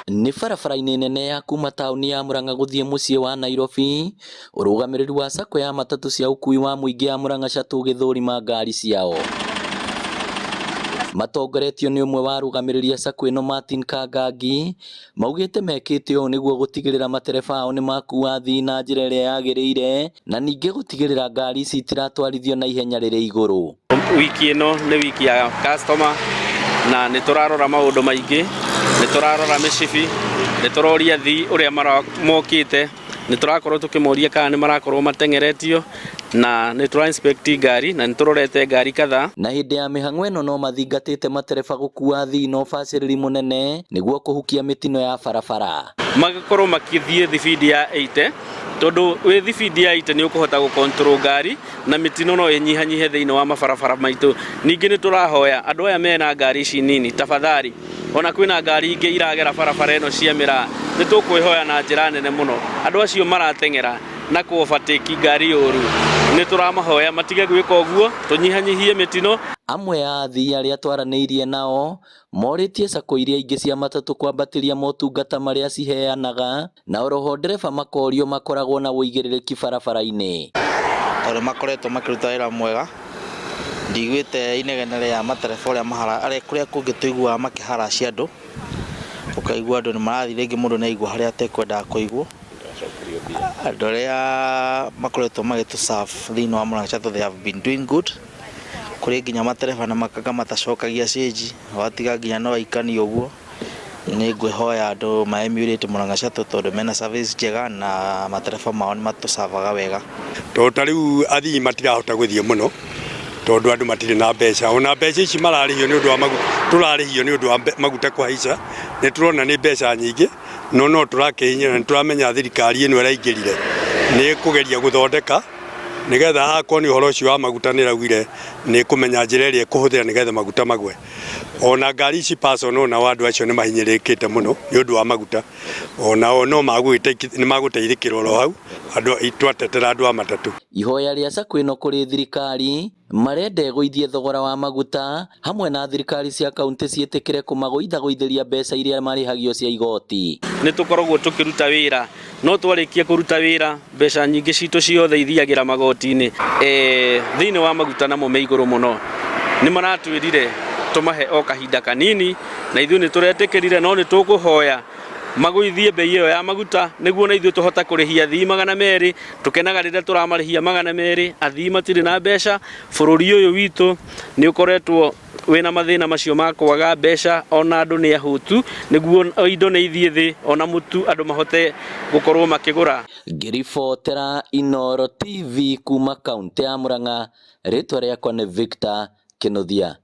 Nĩ barabara-inĩ nene ya kuma taũni ya Murang'a gũthiĩ mũciĩ wa Nairobi, ũrũgamĩrĩri wa sacco ya matatũ cia ũkui wa mũingĩ ya Murang'a Shuttle gĩthũrima ngari ciao. Matongoretio nĩ ũmwe wa arũgamĩrĩri a sacco ĩno Martin Kangangi, maugĩte mekĩte ũũ nĩguo gũtigĩrĩra matereba ao nĩ makua athii na njĩra ĩrĩa yagĩrĩire, na ningĩ gũtigĩrĩra ngari ici itiratwarithio na ihenya rĩrĩ igũrũ. Wiki ĩno nĩ wiki ya customer na nĩ tũrarora maũndũ maingĩ, nĩ tũrarora mĩcibi, nĩ tũroria athii ũrĩa mokĩte, nĩ tũrakorwo tũkĩmoria kana nĩ marakorwo matengeretio, na nĩ tũra inspect ngari na nĩ tũrorete ngari kadhaa. Na hĩndĩ ya mĩhang'o ĩno no mathingatĩte matereba gũkua athii na ũbacĩrĩri mũnene nĩguo kũhukia mĩtino ya barabara. Magakorwo makĩthiĩ thibindi ya 80, tondũ wĩ thibindi ya 80 nĩ ũkũhota gũ-control ngari na mĩtino no ĩnyihanyihe thĩinĩ wa mabarabara maitũ. Ningĩ nĩ tũrahoya andũ aya mena ngari ici nini, tafadhali, ona kwĩna ngari ingĩ iragera barabara ĩno cia mĩraa, nĩ tũkwĩhoya na njĩra nene mũno andũ acio marateng'era na kũ-overtake ngari ũru, nĩ tũramahoya matige gwĩka ũguo, tũnyihanyihie mĩtino. Amwe ya athii arĩa twaranĩirie nao morĩtie sacco iria ingĩ cia matatũ kwambatĩria motungata marĩa ciheanaga, na oroho ndereba makorio makoragwo na wũigĩrĩrĩki barabara-inĩ. Tondũ makoretwo makĩruta wĩra mwega, ndigwĩte inegene rĩa matereba ũrĩa kũrĩa kũngĩ tũiguaga makĩharacia andũ, ũkaigua andũ nĩ marathiĩ rĩngĩ mũndũ nĩ aigua harĩa atekwendaga kũigwo. Andũ arĩa makoretwo magĩtũ-serve thĩinĩ wa Murang'a Shuttle, they have been doing good. Kũrĩ nginya matereba na makaga matacokagia change, watiga nginya no aikani ũguo. Nĩ ngwĩhoya andũ ma-emulate Murang'a Shuttle tondũ mena service njega na matereba mao nĩ matũ-serve wega. Tondũ ta rĩu athii matirahota gũthiĩ mũno tondũ andũ matirĩ na mbeca, ona mbeca ici mararĩhio nĩ ũndũ wa maguta, tũrarĩhio nĩ ũndũ wa maguta kũhaica, nĩ tũrona nĩ mbeca nyingĩ, no tũrakĩhinyĩra na nĩ tũramenya thirikari ĩno ĩraingĩrire nĩ kũgeria gũthondeka nĩgetha akorwo nĩ ũhoro ũcio wa maguta nĩ raugire nĩ kũmenya njĩra ĩrĩa ĩkũhũthĩra nĩgetha maguta magwe. Ona ngari ici personal na andũ acio nĩ mahinyĩrĩkĩte mũno nĩ ũndũ wa maguta, onao no nĩ magũteithĩkĩra oro hau andũ twatetera andũ a matatũ. Ihoya rĩa sacco ĩno kũrĩ thirikari marenda ĩgũithie thogora wa maguta, hamwe na thirikari cia kaunti ciĩtĩkĩre kũmagũithagũithĩria mbeca iria marĩhagio cia igoti. Nĩ tũkoragwo tũkĩruta wĩra, no twarĩkia kũruta wĩra mbeca nyingĩ citũ ciothe ithiagĩra magoti-inĩ. Thĩinĩ wa maguta namo me igũrũ mũno, nĩ maratwĩrire tũmahe o kahinda kanini, na ithuĩ nĩ tũretĩkĩrire, no nĩ tũkũhoya magũithie bei ĩyo ya maguta nĩguo na ithuĩ tũhota kũrĩhia athii 200. Tũkenaga rĩrĩa tũramarĩhia 200, athii matirĩ na mbeca. Bũrũri ũyũ witũ nĩ ũkoretwo wĩna mathĩna macio ma kwaga mbeca, ona andũ nĩ ahũtu, nĩguo indo nĩ ithiĩ thĩ, ona mũtu andũ mahote gũkorwo makĩgũra. Ngĩribotera Inooro TV kuma kaunti ya Murang'a, rĩtwa rĩakwa nĩ Victor Kĩnuthia.